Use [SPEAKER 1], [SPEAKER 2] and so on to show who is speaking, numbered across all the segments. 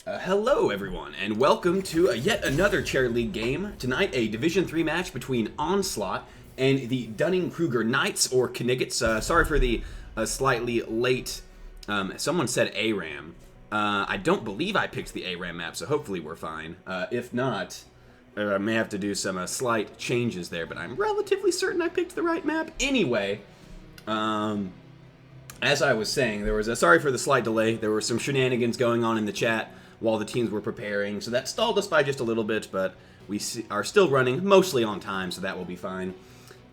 [SPEAKER 1] Hello everyone, and welcome to yet another Chair League game. Tonight, a Division 3 match between Onslaught and the Dunning-Kruger Knights, or Kniggets. Sorry for the slightly late, someone said ARAM. I don't believe I picked the ARAM map, so hopefully we're fine. If not, I may have to do some slight changes there, but I'm relatively certain I picked the right map. Anyway, as I was saying, there was sorry for the slight delay. There were some shenanigans going on in the chat while the teams were preparing, so that stalled us by just a little bit, but we are still running mostly on time, so that will be fine.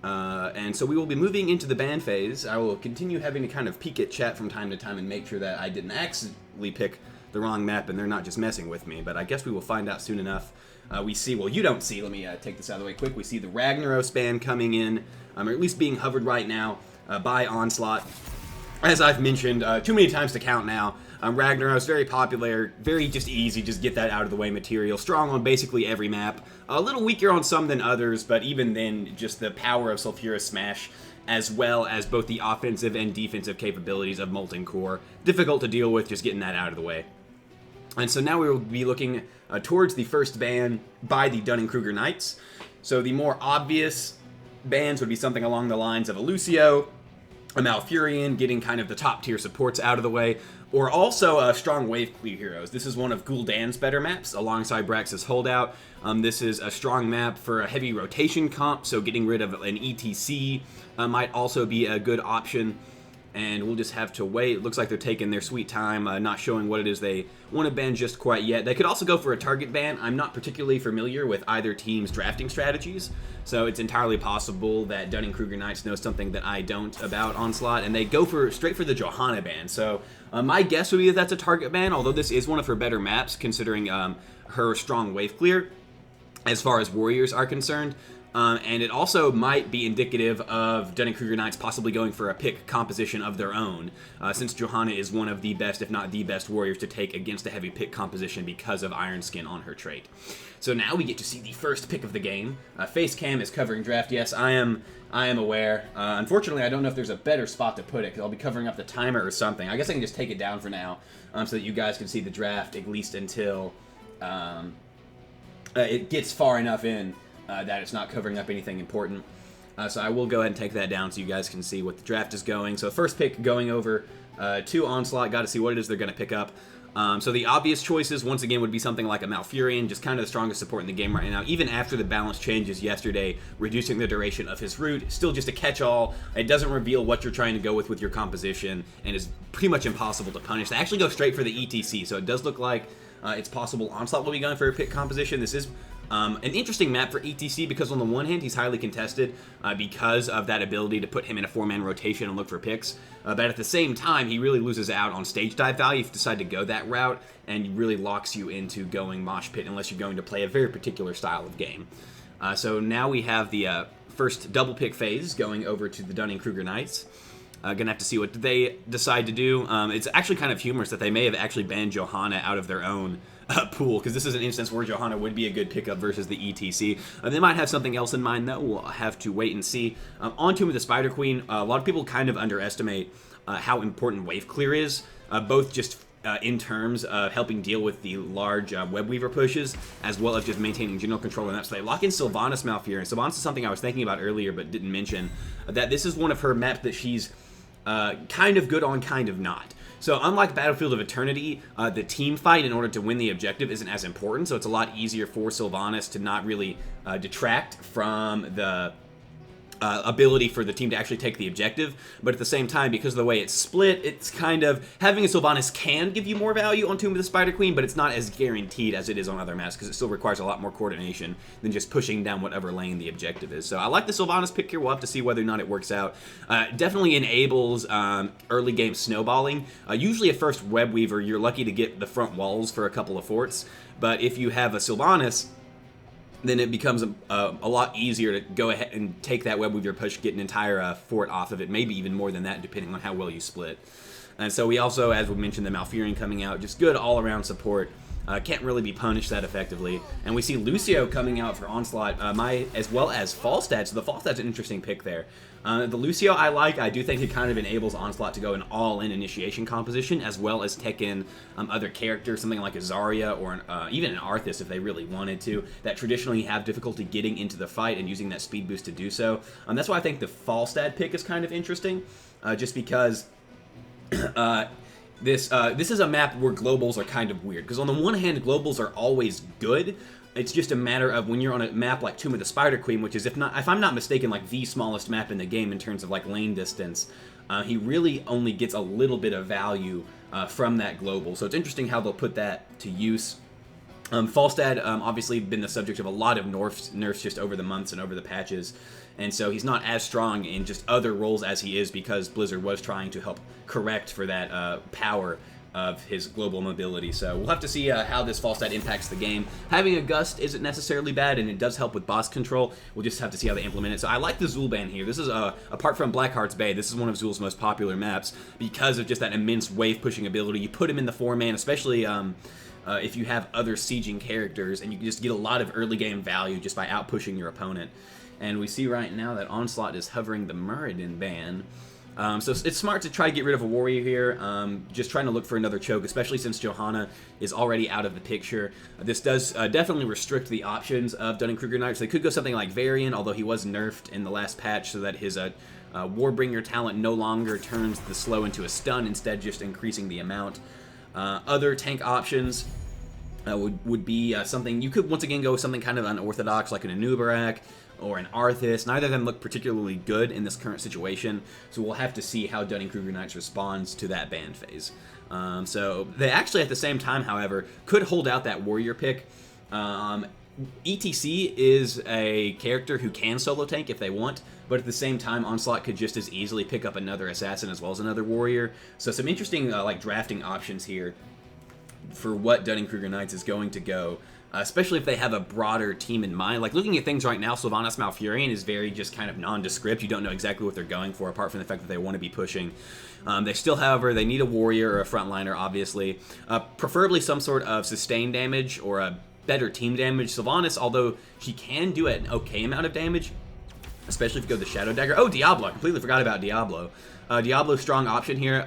[SPEAKER 1] And so we will be moving into the ban phase. I will continue having to kind of peek at chat from time to time and make sure that I didn't accidentally pick the wrong map and they're not just messing with me, but I guess we will find out soon enough. We see, well, you don't see, let me take this out of the way quick. We see the Ragnaros ban coming in, or at least being hovered right now by Onslaught. As I've mentioned too many times to count now, Ragnaros, very popular, very just easy, just get that out of the way material. Strong on basically every map. A little weaker on some than others, but even then, just the power of Sulfurous Smash, as well as both the offensive and defensive capabilities of Molten Core. Difficult to deal with, just getting that out of the way. And so now we will be looking towards the first ban by the Dunning-Kruger Knights. So the more obvious bans would be something along the lines of a Lucio, a Malfurion, getting kind of the top tier supports out of the way, or also strong wave clear heroes. This is one of Gul'dan's better maps alongside Brax's Holdout. This is a strong map for a heavy rotation comp, so getting rid of an ETC might also be a good option. And we'll just have to wait. It looks like they're taking their sweet time, not showing what it is they want to ban just quite yet. They could also go for a target ban. I'm not particularly familiar with either team's drafting strategies, so it's entirely possible that Dunning-Kruger Knights know something that I don't about Onslaught, and they go straight for the Johanna ban. So my guess would be that that's a target ban, although this is one of her better maps, considering her strong wave clear as far as warriors are concerned. And it also might be indicative of Dunning-Kruger Knights possibly going for a pick composition of their own, since Johanna is one of the best, if not the best, warriors to take against a heavy pick composition because of Iron Skin on her trait. So now we get to see the first pick of the game. Facecam is covering draft. Yes, I am aware. Unfortunately, I don't know if there's a better spot to put it, because I'll be covering up the timer or something. I guess I can just take it down for now, so that you guys can see the draft, at least until it gets far enough in that it's not covering up anything important. So I will go ahead and take that down so you guys can see what the draft is going. So first pick going over to Onslaught. Got to see what it is they're going to pick up. So the obvious choices, once again, would be something like a Malfurion, just kind of the strongest support in the game right now. Even after the balance changes yesterday, reducing the duration of his root, still just a catch-all. It doesn't reveal what you're trying to go with your composition, and is pretty much impossible to punish. They actually go straight for the ETC, so it does look like it's possible Onslaught will be going for a pick composition. This is an interesting map for ETC because on the one hand, he's highly contested because of that ability to put him in a 4-man rotation and look for picks. But at the same time, he really loses out on stage dive value if you decide to go that route, and really locks you into going Mosh Pit unless you're going to play a very particular style of game. So now we have the first double pick phase going over to the Dunning-Kruger Knights. Gonna have to see what they decide to do. It's actually kind of humorous that they may have actually banned Johanna out of their own pool, because this is an instance where Johanna would be a good pickup versus the ETC. They might have something else in mind, though. We'll have to wait and see. On Tomb of the Spider Queen, a lot of people kind of underestimate how important wave clear is, both just in terms of helping deal with the large web weaver pushes, as well as just maintaining general control on that. So they lock in Sylvanas Malfurion. Sylvanas is something I was thinking about earlier but didn't mention, that this is one of her maps that she's kind of good on, kind of not. So unlike Battlefield of Eternity, the team fight in order to win the objective isn't as important, so it's a lot easier for Sylvanas to not really detract from the ability for the team to actually take the objective. But at the same time, because of the way it's split, it's kind of, having a Sylvanas can give you more value on Tomb of the Spider Queen, but it's not as guaranteed as it is on other maps, because it still requires a lot more coordination than just pushing down whatever lane the objective is. So I like the Sylvanas pick here. We'll have to see whether or not it works out. Definitely enables early game snowballing. Usually at first Web Weaver, you're lucky to get the front walls for a couple of forts, but if you have a Sylvanas, then it becomes a lot easier to go ahead and take that web weaver push, get an entire fort off of it, maybe even more than that, depending on how well you split. And so we also, as we mentioned, the Malfurion coming out, just good all-around support. Can't really be punished that effectively. And we see Lucio coming out for Onslaught, as well as Falstad. So the Falstad's an interesting pick there. The Lucio I like. I do think it kind of enables Onslaught to go an all-in initiation composition, as well as tech in other characters, something like a Zarya or even an Arthas if they really wanted to, that traditionally have difficulty getting into the fight and using that speed boost to do so. That's why I think the Falstad pick is kind of interesting, just because this is a map where globals are kind of weird. Because on the one hand, globals are always good. It's just a matter of when you're on a map like Tomb of the Spider Queen, which is, if I'm not mistaken, like the smallest map in the game in terms of like lane distance, he really only gets a little bit of value from that global. So it's interesting how they'll put that to use. Falstad obviously been the subject of a lot of nerfs just over the months and over the patches, and so he's not as strong in just other roles as he is because Blizzard was trying to help correct for that power of his global mobility. So we'll have to see how this Falstad impacts the game. Having a Gust isn't necessarily bad, and it does help with boss control. We'll just have to see how they implement it. So I like the Zul ban here. This is, apart from Blackheart's Bay, this is one of Zul's most popular maps because of just that immense wave-pushing ability. You put him in the 4-man, especially if you have other sieging characters, and you can just get a lot of early game value just by out-pushing your opponent. And we see right now that Onslaught is hovering the Muradin ban. So it's smart to try to get rid of a warrior here, just trying to look for another choke, especially since Johanna is already out of the picture. This does definitely restrict the options of Dunning-Kruger Knights. They could go something like Varian, although he was nerfed in the last patch so that his Warbringer talent no longer turns the slow into a stun, instead just increasing the amount. Other tank options would be something, you could once again go with something kind of unorthodox like an Anubarak or an Arthas. Neither of them look particularly good in this current situation, so we'll have to see how Dunning-Kruger Knights responds to that ban phase. So they actually at the same time, however, could hold out that warrior pick. ETC is a character who can solo tank if they want, but at the same time, Onslaught could just as easily pick up another assassin as well as another warrior. So some interesting like drafting options here for what Dunning-Kruger Knights is going to go, especially if they have a broader team in mind. Like looking at things right now, Sylvanas Malfurion is very just kind of nondescript. You don't know exactly what they're going for, apart from the fact that they want to be pushing. They still, however, they need a warrior or a frontliner, obviously. Preferably some sort of sustained damage or a better team damage. Sylvanas, although she can do an okay amount of damage, especially if you go the Shadow Dagger. Oh, Diablo. I completely forgot about Diablo. Diablo's strong option here,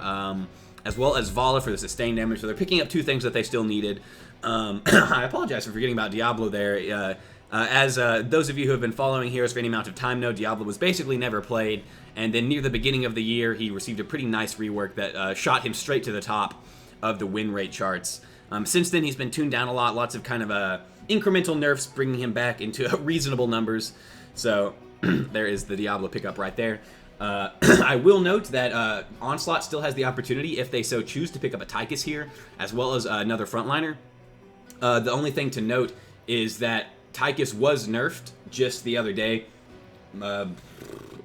[SPEAKER 1] as well as Vala for the sustained damage. So they're picking up two things that they still needed. I apologize for forgetting about Diablo there. As those of you who have been following Heroes for any amount of time know, Diablo was basically never played, and then near the beginning of the year, he received a pretty nice rework that shot him straight to the top of the win rate charts. Since then, he's been tuned down a lot, lots of kind of incremental nerfs, bringing him back into reasonable numbers. So there is the Diablo pickup right there. I will note that Onslaught still has the opportunity, if they so choose, to pick up a Tychus here, as well as another frontliner. The only thing to note is that Tychus was nerfed just the other day. What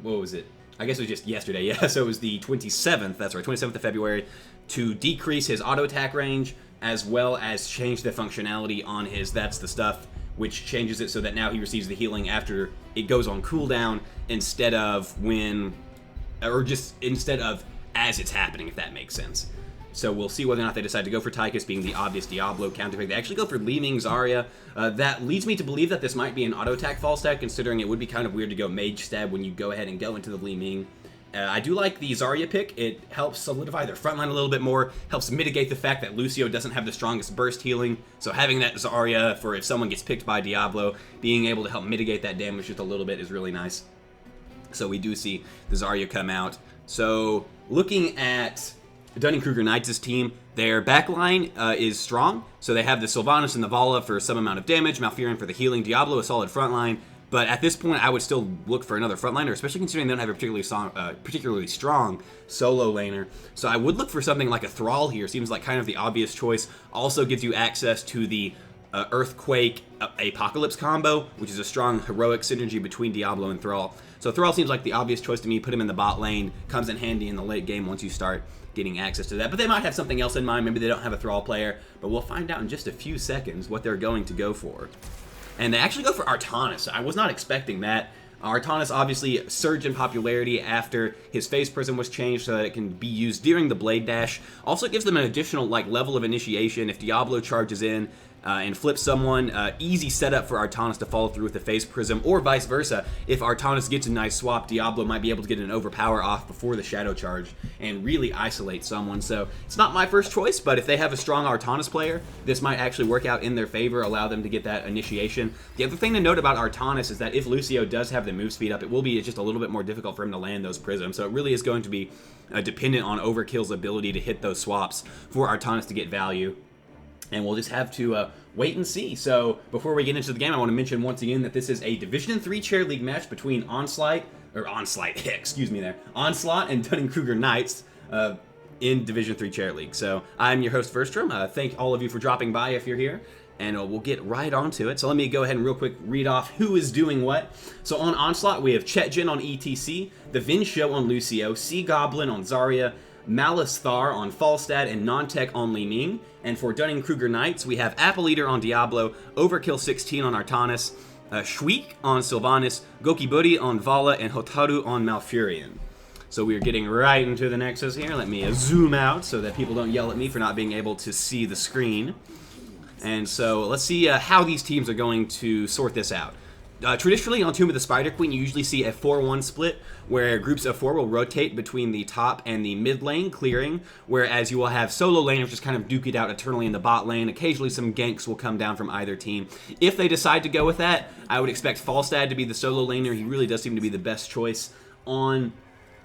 [SPEAKER 1] was it? I guess it was just yesterday. Yeah, so it was the 27th, that's right, 27th of February, to decrease his auto attack range, as well as change the functionality on his That's the Stuff, which changes it so that now he receives the healing after it goes on cooldown instead of as it's happening, if that makes sense. So we'll see whether or not they decide to go for Tychus, being the obvious Diablo counterpick. They actually go for Leeming Zarya. That leads me to believe that this might be an auto-attack Falstad, considering it would be kind of weird to go Mage Stab when you go ahead and go into the Leeming. I do like the Zarya pick. It helps solidify their frontline a little bit more, helps mitigate the fact that Lucio doesn't have the strongest burst healing, so having that Zarya for if someone gets picked by Diablo, being able to help mitigate that damage just a little bit is really nice. So we do see the Zarya come out. So looking at Dunning-Kruger Knights' team, their backline is strong, so they have the Sylvanas and the Vala for some amount of damage, Malfurion for the healing, Diablo a solid frontline, but at this point I would still look for another frontliner, especially considering they don't have a particularly strong solo laner. So I would look for something like a Thrall here, seems like kind of the obvious choice. Also gives you access to the Earthquake Apocalypse combo, which is a strong heroic synergy between Diablo and Thrall. So Thrall seems like the obvious choice to me. Put him in the bot lane, comes in handy in the late game once you start getting access to that. But they might have something else in mind. Maybe they don't have a Thrall player, but we'll find out in just a few seconds what they're going to go for. And they actually go for Artanis. I was not expecting that. Artanis obviously surged in popularity after his Phase Prism was changed so that it can be used during the Blade Dash. Also gives them an additional level of initiation if Diablo charges in. and flip someone. Easy setup for Artanis to follow through with the Phase Prism, or vice versa. If Artanis gets a nice swap, Diablo might be able to get an overpower off before the Shadow Charge and really isolate someone. So it's not my first choice, but if they have a strong Artanis player, this might actually work out in their favor, allow them to get that initiation. The other thing to note about Artanis is that if Lucio does have the move speed up, it will be just a little bit more difficult for him to land those prisms. So it really is going to be dependent on Overkill's ability to hit those swaps for Artanis to get value. And we'll just have to wait and see. So before we get into the game, I want to mention once again that this is a Division 3 Chair League match between Onslaught and Dunning-Kruger Knights in Division 3 Chair League. So I'm your host, Verdestrom. Thank all of you for dropping by if you're here. And we'll get right onto it. So let me go ahead and real quick read off who is doing what. So on Onslaught, we have Chetjin on ETC, the Vin Show on Lucio, Sea Goblin on Zarya, Malice Thar on Falstad, and Non-Tech on Li Ming. And for Dunning-Kruger Knights, we have Apple Eater on Diablo, Overkill 16 on Artanis, Shweek on Sylvanas, Gokiburi on Vala, and Hotaru on Malfurion. So we are getting right into the Nexus here. Let me zoom out so that people don't yell at me for not being able to see the screen. And so let's see how these teams are going to sort this out. Traditionally, on Tomb of the Spider Queen, you usually see a 4-1 split, where groups of 4 will rotate between the top and the mid lane, clearing, whereas you will have solo laners just kind of duke it out eternally in the bot lane. Occasionally, some ganks will come down from either team. If they decide to go with that, I would expect Falstad to be the solo laner. He really does seem to be the best choice on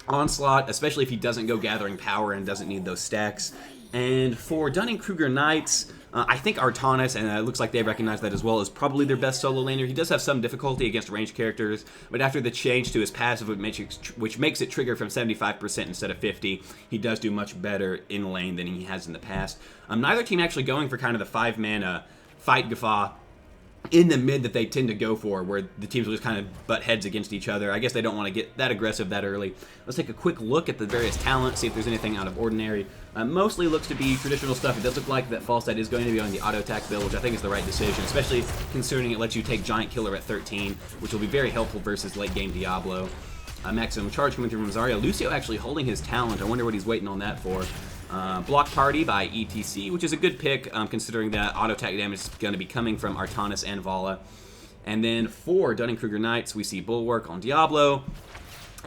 [SPEAKER 1] Onslaught, especially if he doesn't go gathering power and doesn't need those stacks. And for Dunning-Kruger Knights, I think Artanis, and it looks like they recognize that as well, is probably their best solo laner. He does have some difficulty against ranged characters, but after the change to his passive, which makes it trigger from 75% instead of 50%, he does do much better in lane than he has in the past. Neither team actually going for kind of the 5-man fight Guffaw in the mid that they tend to go for, where the teams will just kind of butt heads against each other. I guess they don't want to get that aggressive that early. Let's take a quick look at the various talents, see if there's anything out of ordinary. Mostly looks to be traditional stuff. It does look like that Falstad is going to be on the auto attack build, which I think is the right decision, especially considering it lets you take Giant Killer at 13, which will be very helpful versus late game Diablo. Maximum charge coming through from Zarya. Lucio actually holding his talent. I wonder what he's waiting on that for. Block Party by ETC, which is a good pick considering that auto attack damage is going to be coming from Artanis and Vala. And then for Dunning-Kruger Knights, we see Bulwark on Diablo,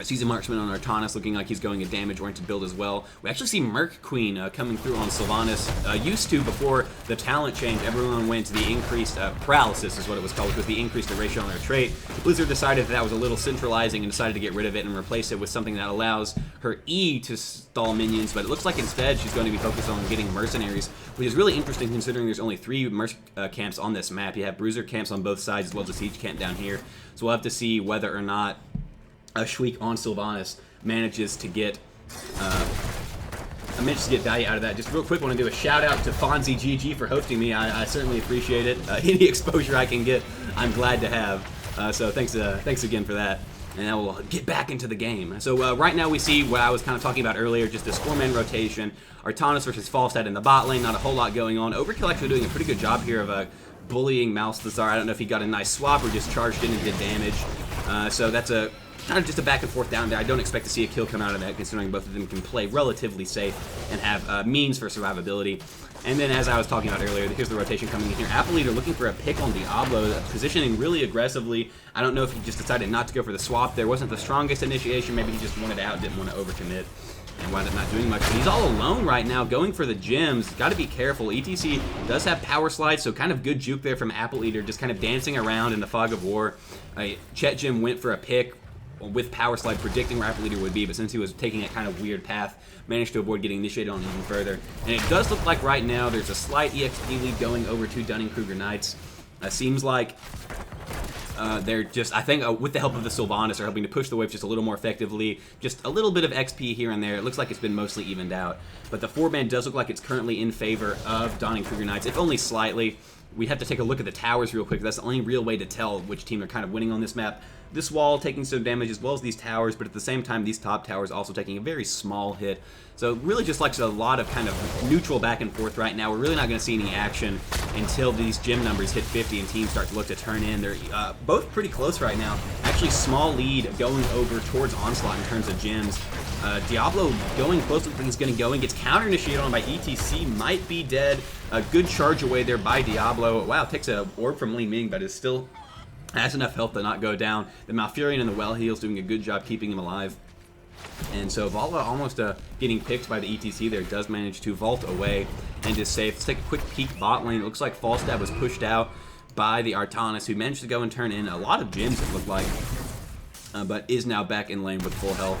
[SPEAKER 1] Season Marksman on Artanis, looking like he's going a damage-oriented build as well. We actually see Merc Queen coming through on Sylvanas. Used to, before the talent change, everyone went to the increased paralysis, is what it was called, which was the increased duration on their trait. Blizzard decided that was a little centralizing and decided to get rid of it and replace it with something that allows her E to stall minions, but it looks like instead she's going to be focused on getting mercenaries, which is really interesting considering there's only 3 merc camps on this map. You have bruiser camps on both sides as well as a siege camp down here. So we'll have to see whether or not Shweek on Sylvanas manages to get value out of that. Just real quick, want to do a shout out to Fonzie GG for hosting me. I certainly appreciate it. Any exposure I can get, I'm glad to have. So thanks again for that. And now we'll get back into the game. So right now we see what I was kind of talking about earlier, just this 4-man rotation. Artanis versus Falstad in the bot lane, not a whole lot going on. Overkill actually doing a pretty good job here of bullying Mouse Lazar. I don't know if he got a nice swap or just charged in and did damage. So that's a kind of just a back and forth down there. I don't expect to see a kill come out of that, considering both of them can play relatively safe and have means for survivability. And then, as I was talking about earlier, here's the rotation coming in here. Apple Eater looking for a pick on Diablo, positioning really aggressively. I don't know if he just decided not to go for the swap there. Wasn't the strongest initiation. Maybe he just wanted out, didn't want to overcommit, and wound up not doing much. But he's all alone right now, going for the gems. Got to be careful. ETC does have power slides, so kind of good juke there from Apple Eater, just kind of dancing around in the fog of war. Chetjin went for a pick with power slide, predicting where Apple Eater would be, but since he was taking a kind of weird path, managed to avoid getting initiated on even further. And it does look like right now there's a slight EXP lead going over to Dunning-Kruger Knights. Seems like they're just, I think with the help of the Sylvanas, are helping to push the wave just a little more effectively. Just a little bit of XP here and there. It looks like it's been mostly evened out. But the 4-man does look like it's currently in favor of Dunning-Kruger Knights, if only slightly. We have to take a look at the towers real quick. That's the only real way to tell which team are kind of winning on this map. This wall taking some damage as well as these towers, but at the same time, these top towers also taking a very small hit. So really just like a lot of kind of neutral back and forth right now. We're really not going to see any action until these gem numbers hit 50 and teams start to look to turn in. They're both pretty close right now. Actually, small lead going over towards Onslaught in terms of gems. Diablo going close to where he's going to go and gets counter-initiated on by ETC. Might be dead. A good charge away there by Diablo. Wow, takes a orb from Li Ming, but is still has enough health to not go down. The Malfurion and the Well Heal's doing a good job keeping him alive. And so Vala almost getting picked by the ETC there, does manage to vault away and is safe. Let's take a quick peek bot lane. It looks like Falstad was pushed out by the Artanis, who managed to go and turn in a lot of gems, it looked like, but is now back in lane with full health.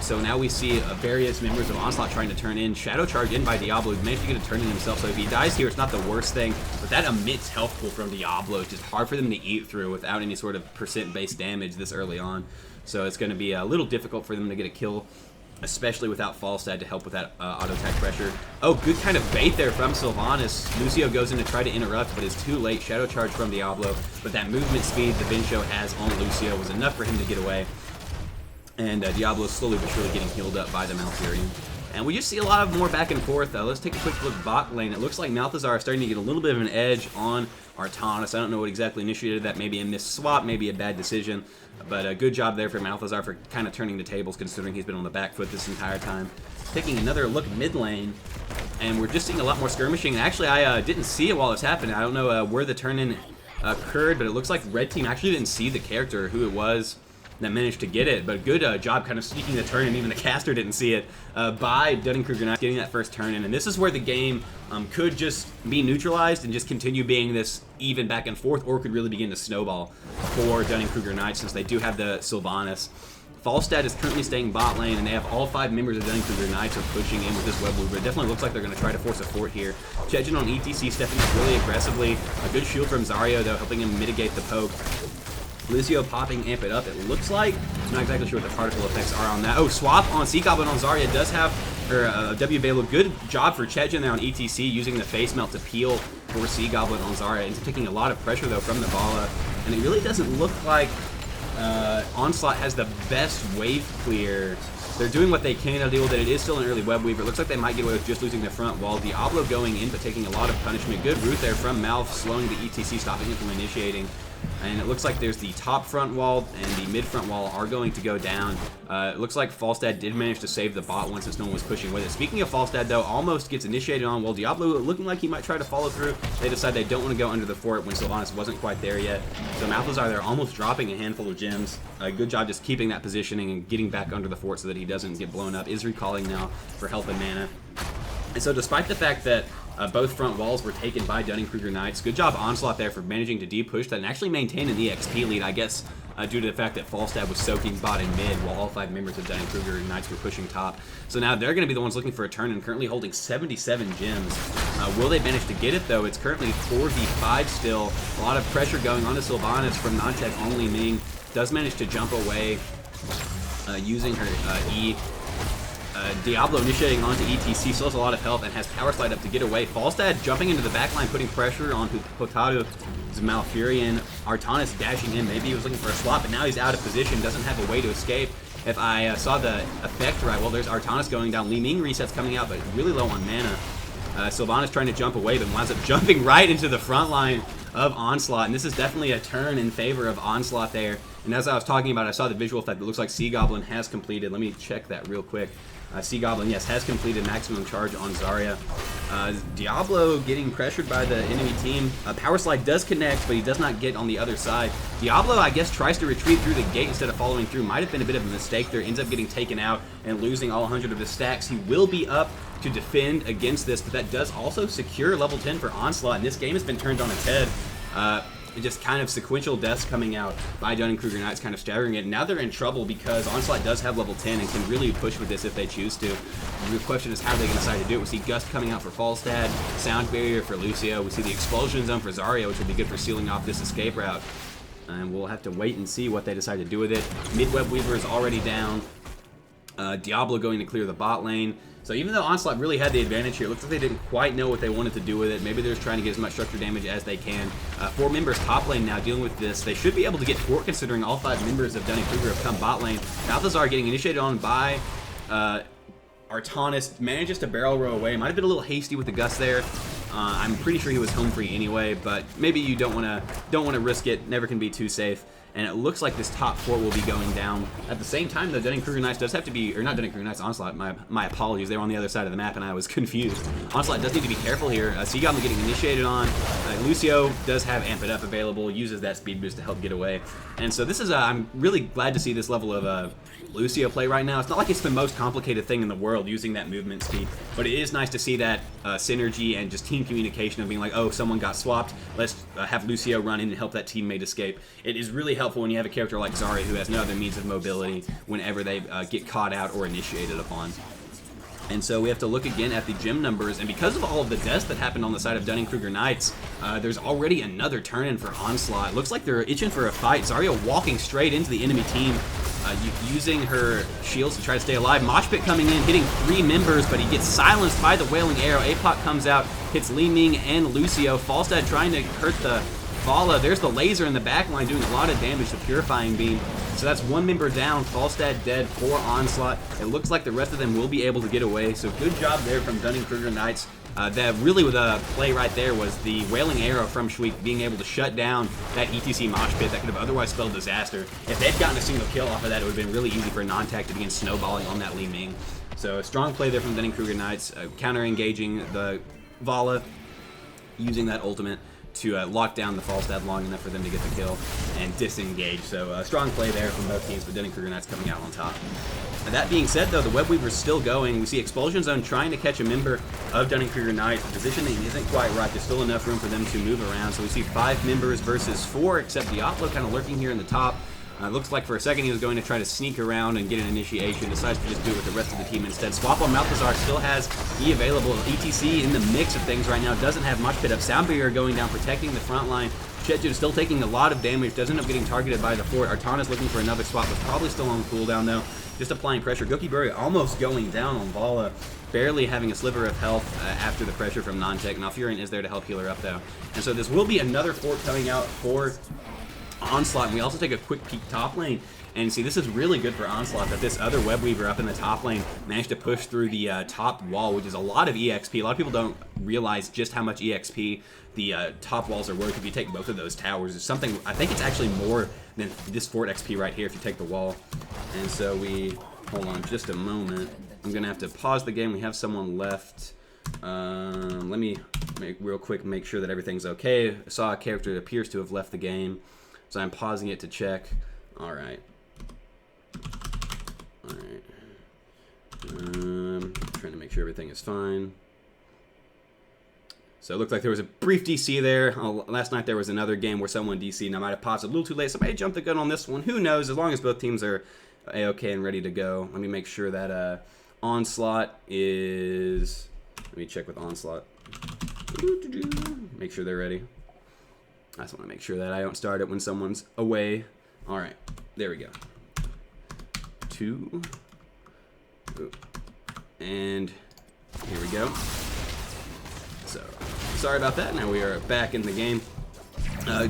[SPEAKER 1] So now we see various members of Onslaught trying to turn in. Shadow Charge in by Diablo, who managed to get a turn in himself, so if he dies here, it's not the worst thing, but that immense health pool from Diablo is just hard for them to eat through without any sort of percent-based damage this early on. So it's going to be a little difficult for them to get a kill, especially without Falstad to help with that auto-attack pressure. Oh, good kind of bait there from Sylvanas. Lucio goes in to try to interrupt, but is too late. Shadow Charge from Diablo, but that movement speed the Vincho has on Lucio was enough for him to get away. And Diablo is slowly but surely getting healed up by the Malfurion. And we just see a lot of more back and forth. Let's take a quick look bot lane. It looks like Malthazar is starting to get a little bit of an edge on Artanis. I don't know what exactly initiated that. Maybe a missed swap, maybe a bad decision. But a good job there for Malthazar for kind of turning the tables, considering he's been on the back foot this entire time. Taking another look mid lane, and we're just seeing a lot more skirmishing. Actually, I didn't see it while it's happening. I don't know where the turn-in occurred, but it looks like Red Team actually didn't see the character, who it was that managed to get it, but good job kind of sneaking the turn, and even the caster didn't see it by Dunning-Kruger not getting that first turn in. And this is where the game could just be neutralized and just continue being this even back and forth, or could really begin to snowball for Dunning-Kruger Knights, since they do have the Sylvanas. Falstad is currently staying bot lane, and they have all 5 members of Dunning-Kruger Knights are pushing in with this web loop. It definitely looks like they're going to try to force a fort here. Chejin on ETC stepping up really aggressively. A good shield from Zarya, though, helping him mitigate the poke. Lucio popping Amp It Up, it looks like. I'm not exactly sure what the particle effects are on that. Oh, swap on Sea Goblin on Zarya does have her W Balo. Good job for Chejin there on ETC, using the face melt to peel for Sea Goblin on Zarya. It's taking a lot of pressure, though, from the Vala. And it really doesn't look like Onslaught has the best wave clear. They're doing what they can to deal with it. It is still an early web weaver. It looks like they might get away with just losing the front wall. Diablo going in, but taking a lot of punishment. Good root there from Malf, slowing the ETC, stopping him from initiating. And it looks like there's the top front wall and the mid front wall are going to go down. It looks like Falstad did manage to save the bot once since no one was pushing with it. Speaking of Falstad, though, almost gets initiated on. While Diablo looking like he might try to follow through, they decide they don't want to go under the fort when Sylvanas wasn't quite there yet. So Malthazar there almost dropping a handful of gems. Good job just keeping that positioning and getting back under the fort so that he doesn't get blown up. Is recalling now for health and mana. And so despite the fact that both front walls were taken by Dunning-Kruger Knights, good job Onslaught there for managing to de-push that and actually maintain an EXP lead, I guess, due to the fact that Falstad was soaking bot and mid while all 5 members of Dunning-Kruger Knights were pushing top. So now they're going to be the ones looking for a turn and currently holding 77 gems. Will they manage to get it, though? It's currently 4v5 still. A lot of pressure going on to Sylvanas from non-tech only. Ming does manage to jump away using her E. Diablo initiating onto ETC, still has a lot of health and has power slide up to get away. Falstad jumping into the backline, putting pressure on Hotaru's Malfurion. Artanis dashing in. Maybe he was looking for a swap, but now he's out of position, doesn't have a way to escape. If I saw the effect right, well, there's Artanis going down. Li Ming resets coming out, but really low on mana. Sylvanas trying to jump away, but winds up jumping right into the front line of Onslaught, and this is definitely a turn in favor of Onslaught there. And as I was talking about, I saw the visual effect. It looks like Sea Goblin has completed. Let me check that real quick. Sea Goblin, yes, has completed maximum charge on Zarya. Diablo getting pressured by the enemy team. Power Slide does connect, but he does not get on the other side. Diablo, I guess, tries to retreat through the gate instead of following through. Might have been a bit of a mistake there. Ends up getting taken out and losing all 100 of his stacks. He will be up to defend against this, but that does also secure level 10 for Onslaught, and this game has been turned on its head. Just kind of sequential deaths coming out by Dunning-Kruger Knights, kind of staggering it. Now they're in trouble because Onslaught does have level 10 and can really push with this if they choose to. The question is how they can decide to do it. We see Gust coming out for Falstad, Sound Barrier for Lucio. We see the Explosion Zone for Zarya, which will be good for sealing off this escape route. And we'll have to wait and see what they decide to do with it. Mid-Web Weaver is already down. Diablo going to clear the bot lane. So even though Onslaught really had the advantage here, it looks like they didn't quite know what they wanted to do with it. Maybe they're just trying to get as much structure damage as they can. 4 members top lane now dealing with this. They should be able to get fort considering all 5 members of Dunning-Kruger have come bot lane. Balthazar getting initiated on by Artanis, manages to barrel row away. Might have been a little hasty with the Gust there. I'm pretty sure he was home free anyway, but maybe you don't want to risk it. Never can be too safe. and it looks like this top fort will be going down. At the same time, though, Dunning-Kruger Knights does have to be, or not Dunning-Kruger Knights, Onslaught, my apologies, they were on the other side of the map and I was confused. Onslaught does need to be careful here. Seagoblin getting initiated on. Lucio does have Amp It Up available, uses that speed boost to help get away. And so this is, I'm really glad to see this level of Lucio play right now. It's not like it's the most complicated thing in the world using that movement speed, but it is nice to see that synergy and just team communication of being like, oh, someone got swapped, let's have Lucio run in and help that teammate escape. It is really helpful when you have a character like Zari who has no other means of mobility whenever they get caught out or initiated upon. And so we have to look again at the gem numbers, and because of all of the deaths that happened on the side of Dunning-Kruger Knights, there's already another turn-in for Onslaught. It looks like they're itching for a fight. Zarya walking straight into the enemy team, using her shields to try to stay alive. Moshpit coming in, hitting 3 members, but he gets silenced by the Wailing Arrow. Apok comes out, hits Li Ming and Lucio. Falstad trying to hurt the Vala. There's the laser in the back line doing a lot of damage to Purifying Beam. So that's 1 member down, Falstad dead for Onslaught. It looks like the rest of them will be able to get away, so good job there from Dunning-Kruger Knights. That really the play right there was the Wailing Arrow from Shweek being able to shut down that ETC mosh pit that could have otherwise spelled disaster. If they'd gotten a single kill off of that, it would have been really easy for non-tech to begin snowballing on that Li Ming. So a strong play there from Dunning-Kruger Knights, counter-engaging the Vala, using that ultimate to lock down the Falstad long enough for them to get the kill and disengage. So strong play there from both teams, but Dunning-Kruger Knights coming out on top. That being said, though, the Web Weaver's still going. We see Expulsion Zone trying to catch a member of Dunning-Kruger Knights. The positioning isn't quite right. There's still enough room for them to move around. So we see 5 members versus 4, except Diablo kind of lurking here in the top. Looks like for a second he was going to try to sneak around and get an initiation. Decides to just do it with the rest of the team instead. Swap on Malthazar still has E available. ETC in the mix of things right now. Doesn't have much pit up. Sound Barrier going down, protecting the front line. Chetju still taking a lot of damage. Doesn't end up getting targeted by the fort. Artana's looking for another swap, but probably still on cooldown though. Just applying pressure. Gokiberry almost going down on Vala. Barely having a sliver of health after the pressure from non-tech. Malfurion is there to help heal her up though. And so this will be another fort coming out for Onslaught, and we also take a quick peek top lane, and see this is really good for Onslaught that this other Web Weaver up in the top lane managed to push through the top wall, which is a lot of EXP. A lot of people don't realize just how much EXP the top walls are worth if you take both of those towers. It's something, I think it's actually more than this fort XP right here if you take the wall. And so we, hold on just a moment, I'm gonna have to pause the game. We have someone left. Let me real quick make sure that everything's okay. I saw a character that appears to have left the game, so I'm pausing it to check. Alright. Alright. Trying to make sure everything is fine. So it looked like there was a brief DC there. Last night there was another game where someone DC'd, and I might have paused a little too late. Somebody jumped the gun on this one. Who knows? As long as both teams are A-okay and ready to go. Let me make sure that Onslaught is... Let me check with Onslaught. Make sure they're ready. I just want to make sure that I don't start it when someone's away. All right, there we go. 2. And here we go. So, sorry about that. Now we are back in the game.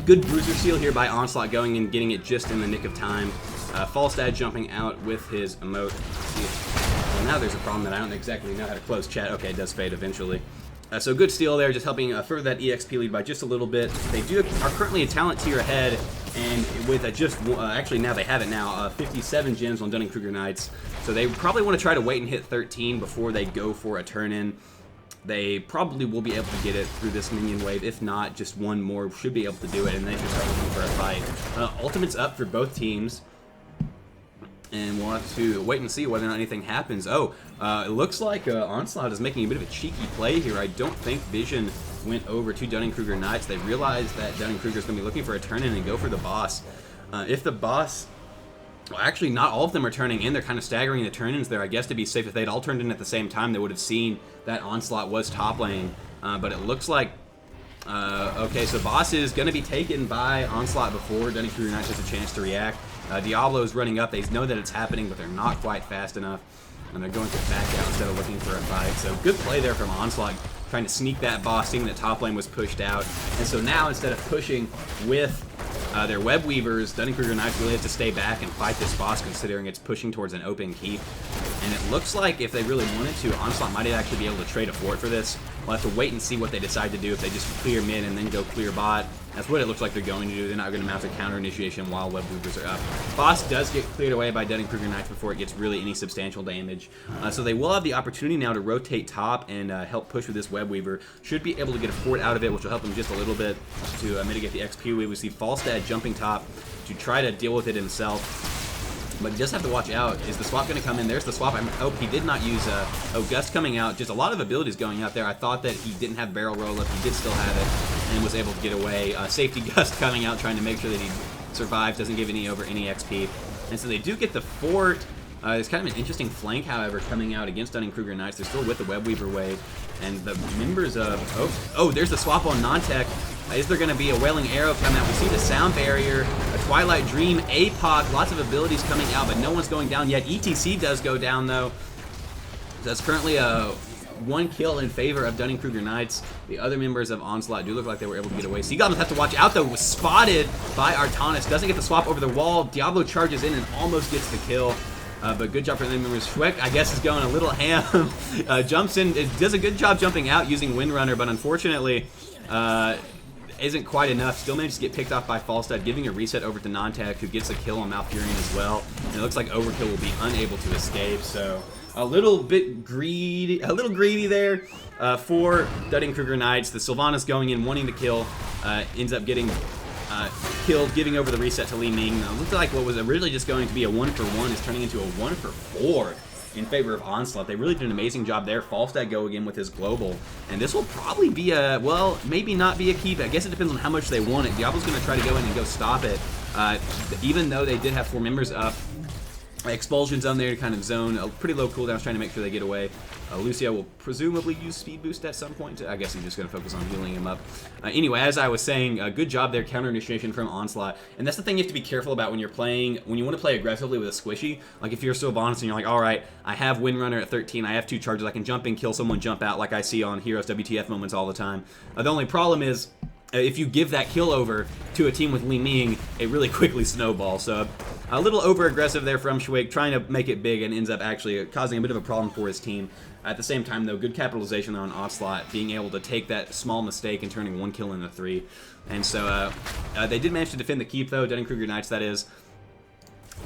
[SPEAKER 1] Good bruiser seal here by Onslaught, going and getting it just in the nick of time. Falstad jumping out with his emote. Well, now there's a problem that I don't exactly know how to close chat. Okay, it does fade eventually. So good steal there, just helping further that EXP lead by just a little bit. They are currently a talent tier ahead, and with actually now they have it now, 57 gems on Dunning-Kruger Knights. So they probably want to try to wait and hit 13 before they go for a turn-in. They probably will be able to get it through this minion wave. If not, just one more should be able to do it, and they should start looking for a fight. Ultimate's up for both teams. And we'll have to wait and see whether or not anything happens. It looks like Onslaught is making a bit of a cheeky play here. I don't think Vision went over to Dunning-Kruger Knights. They realized that Dunning-Kruger is going to be looking for a turn-in and go for the boss. If the boss... Well, actually, not all of them are turning in. They're kind of staggering the turn-ins there. I guess to be safe, if they'd all turned in at the same time, they would have seen that Onslaught was top lane. But it looks like... okay, so boss is going to be taken by Onslaught before Dunning-Kruger Knights has a chance to react. Diablo's running up. They know that it's happening, but they're not quite fast enough. And they're going to back out instead of looking for a fight. So good play there from Onslaught, trying to sneak that boss, seeing that top lane was pushed out. And so now, instead of pushing with their Web Weavers, Dunning-Kruger Knights really has to stay back and fight this boss, considering it's pushing towards an open keep. And it looks like if they really wanted to, Onslaught might actually be able to trade a fort for this. We'll have to wait and see what they decide to do, if they just clear mid and then go clear bot. That's what it looks like they're going to do. They're not going to mount a counter initiation while Web Weavers are up. Boss does get cleared away by Dunning-Kruger Knights before it gets really any substantial damage. So they will have the opportunity now to rotate top and help push with this Web Weaver. Should be able to get a fort out of it, which will help them just a little bit to mitigate the XP. We see Falstad jumping top to try to deal with it himself. But you just have to watch out. Is the swap going to come in? There's the swap. Oh, he did not use Gust coming out. Just a lot of abilities going out there. I thought that he didn't have barrel roll up. He did still have it and was able to get away. Safety Gust coming out, trying to make sure that he survives, doesn't give any XP. And so they do get the fort. It's kind of an interesting flank, however, coming out against Dunning-Kruger Knights. They're still with the Web Weaver wave. And the members of... Oh, there's the swap on non-tech. Is there going to be a Wailing Arrow come out? We see the Sound Barrier, a Twilight Dream, APOC, lots of abilities coming out, but no one's going down yet. ETC does go down, though. That's currently a 1 kill in favor of Dunning-Kruger Knights. The other members of Onslaught do look like they were able to get away. Sea Goblins have to watch out, though. Was spotted by Artanis. Doesn't get the swap over the wall. Diablo charges in and almost gets the kill. But good job for the members. Schweck, I guess, is going a little ham. Jumps in, does a good job jumping out using Windrunner, but unfortunately, isn't quite enough. Still manages to get picked off by Falstad, giving a reset over to Non-Tech, who gets a kill on Malfurion as well. And it looks like Overkill will be unable to escape. So a little bit greedy there for Dunning-Kruger Knights. The Sylvanas going in, wanting to kill, ends up getting killed, giving over the reset to Li Ming. It looked like what was originally just going to be a 1-for-1 is turning into a 1-for-4 in favor of Onslaught. They really did an amazing job there. Falstad go again with his global. And this will probably be a, well, maybe not be a keep. I guess it depends on how much they want it. Diablo's going to try to go in and go stop it. Even though they did have 4 members up, Expulsion Zone there to kind of zone a pretty low cooldowns, trying to make sure they get away. Lucio will presumably use Speed Boost at some point. I guess he's just going to focus on healing him up. Anyway, as I was saying, good job there, counter initiation from Onslaught. And that's the thing you have to be careful about when you're playing, when you want to play aggressively with a squishy. Like if you're Sylvanas and you're like, all right, I have Windrunner at 13, I have 2 charges, I can jump in, kill someone, jump out, like I see on Heroes WTF moments all the time. The only problem is, if you give that kill over to a team with Li Ming, it really quickly snowballs. So a little over-aggressive there from Schweik, trying to make it big, and ends up actually causing a bit of a problem for his team. At the same time, though, good capitalization on Onslaught, being able to take that small mistake and turning 1 kill into 3. And so they did manage to defend the keep, though, Dunning-Kruger Knights, that is.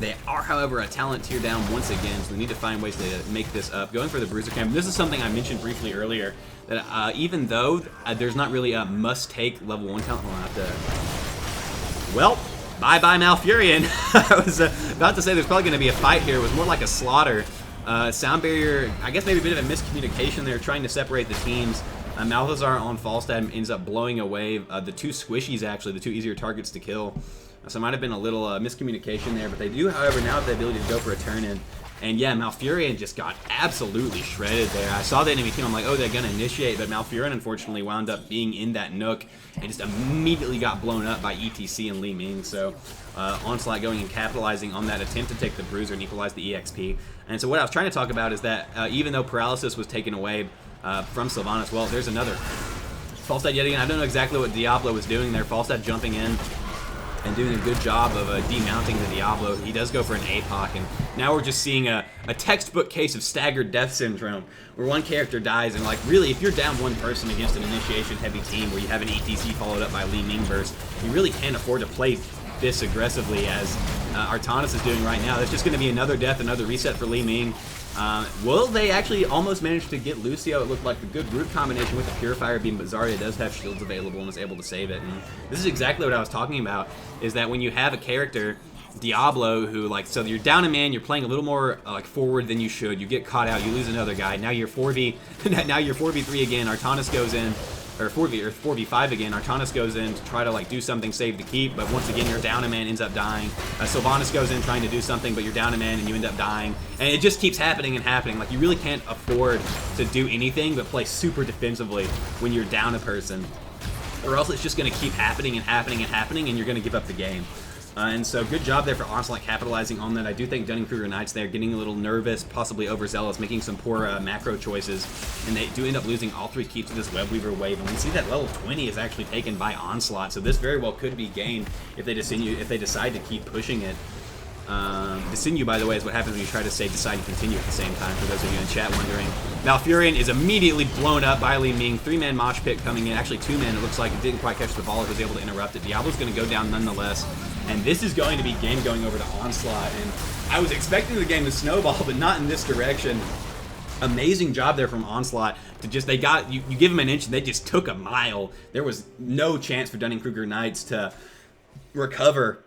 [SPEAKER 1] They are, however, a talent tier down once again, so they need to find ways to make this up. Going for the Bruiser Camp. This is something I mentioned briefly earlier, that even though there's not really a must-take level 1 talent, we'll have to... Well, bye-bye Malfurion. I was about to say there's probably going to be a fight here. It was more like a slaughter. Sound Barrier, I guess maybe a bit of a miscommunication there, trying to separate the teams. Malthazar on Falstad ends up blowing away the 2 squishies, actually, the 2 easier targets to kill. So it might have been a little miscommunication there, but they do, however, now have the ability to go for a turn-in. And yeah, Malfurion just got absolutely shredded there. I saw the enemy team, I'm like, oh, they're going to initiate, but Malfurion unfortunately wound up being in that nook and just immediately got blown up by ETC and Li Ming. So Onslaught going and capitalizing on that attempt to take the Bruiser and equalize the EXP. And so what I was trying to talk about is that even though Paralysis was taken away from Sylvanas, well, there's another. Falstad yet again, I don't know exactly what Diablo was doing there. Falstad jumping in and doing a good job of demounting the Diablo. He does go for an APOC, and now we're just seeing a textbook case of staggered death syndrome, where one character dies, and like really, if you're down 1 person against an initiation-heavy team where you have an ETC followed up by Li Ming burst, you really can't afford to play this aggressively as Artanis is doing right now. There's just going to be another death, another reset for Li Ming. Will they actually almost manage to get Lucio? It looked like a good root combination with the Purifier Beam, but Zarya does have shields available and is able to save it. And this is exactly what I was talking about, is that when you have a character, Diablo, who like, so you're down a man, you're playing a little more like forward than you should, you get caught out, you lose another guy, now you're 4v3 again, Artanis goes in, or 4v5 again, Artanis goes in to try to like do something, save the keep, but once again you're down a man, ends up dying. Sylvanas goes in trying to do something, but you're down a man and you end up dying. And it just keeps happening and happening. Like you really can't afford to do anything but play super defensively when you're down a person. Or else it's just going to keep happening and happening and happening and you're going to give up the game. And so good job there for Onslaught capitalizing on that. I do think Dunning-Kruger Knights there getting a little nervous, possibly overzealous, making some poor macro choices, and they do end up losing all 3 keeps to this Web Weaver wave. And we see that level 20 is actually taken by Onslaught, so this very well could be gained if they decide to keep pushing it. Continue, by the way, is what happens when you try to say decide and continue at the same time, for those of you in chat wondering. Malfurion is immediately blown up by Li Ming. 3-man mosh pit coming in. Actually, 2-man. It looks like it didn't quite catch the ball. It was able to interrupt it. Diablo's going to go down nonetheless. And this is going to be game going over to Onslaught. And I was expecting the game to snowball, but not in this direction. Amazing job there from Onslaught to just, they got, you give them an inch and they just took a mile. There was no chance for Dunning-Kruger Knights to recover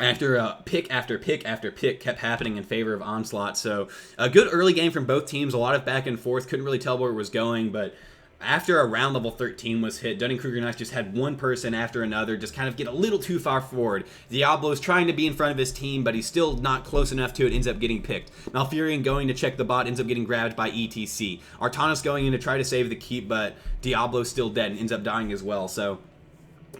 [SPEAKER 1] after pick after pick after pick kept happening in favor of Onslaught. So a good early game from both teams, a lot of back and forth, couldn't really tell where it was going, but after around level 13 was hit, Dunning-Kruger Knights just had one person after another just kind of get a little too far forward. Diablo's trying to be in front of his team, but he's still not close enough to it, ends up getting picked. Malfurion going to check the bot, ends up getting grabbed by ETC. Artanis going in to try to save the keep, but Diablo's still dead and ends up dying as well. So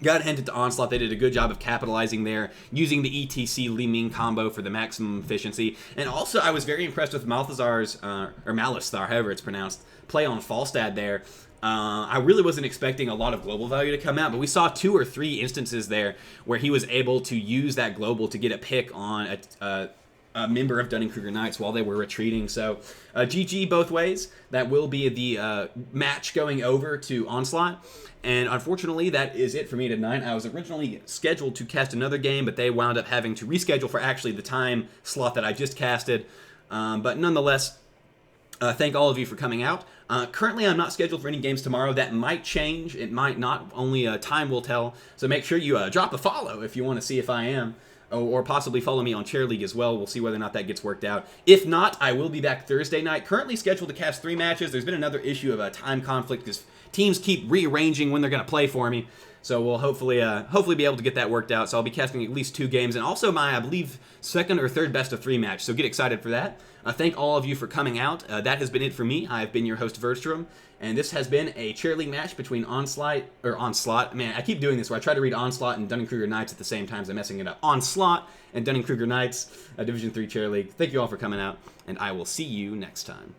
[SPEAKER 1] got handed to Onslaught. They did a good job of capitalizing there, using the ETC Li Ming combo for the maximum efficiency. And also, I was very impressed with Malthazar's, or Malithar, however it's pronounced, play on Falstad there. I really wasn't expecting a lot of global value to come out, but we saw 2 or 3 instances there where he was able to use that global to get a pick on a member of Dunning-Kruger Knights while they were retreating. So GG both ways. That will be the match going over to Onslaught. And unfortunately, that is it for me tonight. I was originally scheduled to cast another game, but they wound up having to reschedule for actually the time slot that I just casted. But nonetheless, thank all of you for coming out. Currently, I'm not scheduled for any games tomorrow. That might change. It might not. Only time will tell. So make sure you drop a follow if you want to see if I am. Or possibly follow me on Chair League as well. We'll see whether or not that gets worked out. If not, I will be back Thursday night. Currently scheduled to cast 3 matches. There's been another issue of a time conflict because teams keep rearranging when they're going to play for me. So we'll hopefully be able to get that worked out. So I'll be casting at least 2 games. And also my, I believe, 2nd or 3rd best of 3 match. So get excited for that. Thank all of you for coming out. That has been it for me. I've been your host, Verdestrom. And this has been a Chair League match between Onslaught. Man, I keep doing this where I try to read Onslaught and Dunning-Kruger Knights at the same time, so I'm messing it up. Onslaught and Dunning-Kruger Knights, Division 3 Chair League. Thank you all for coming out, and I will see you next time.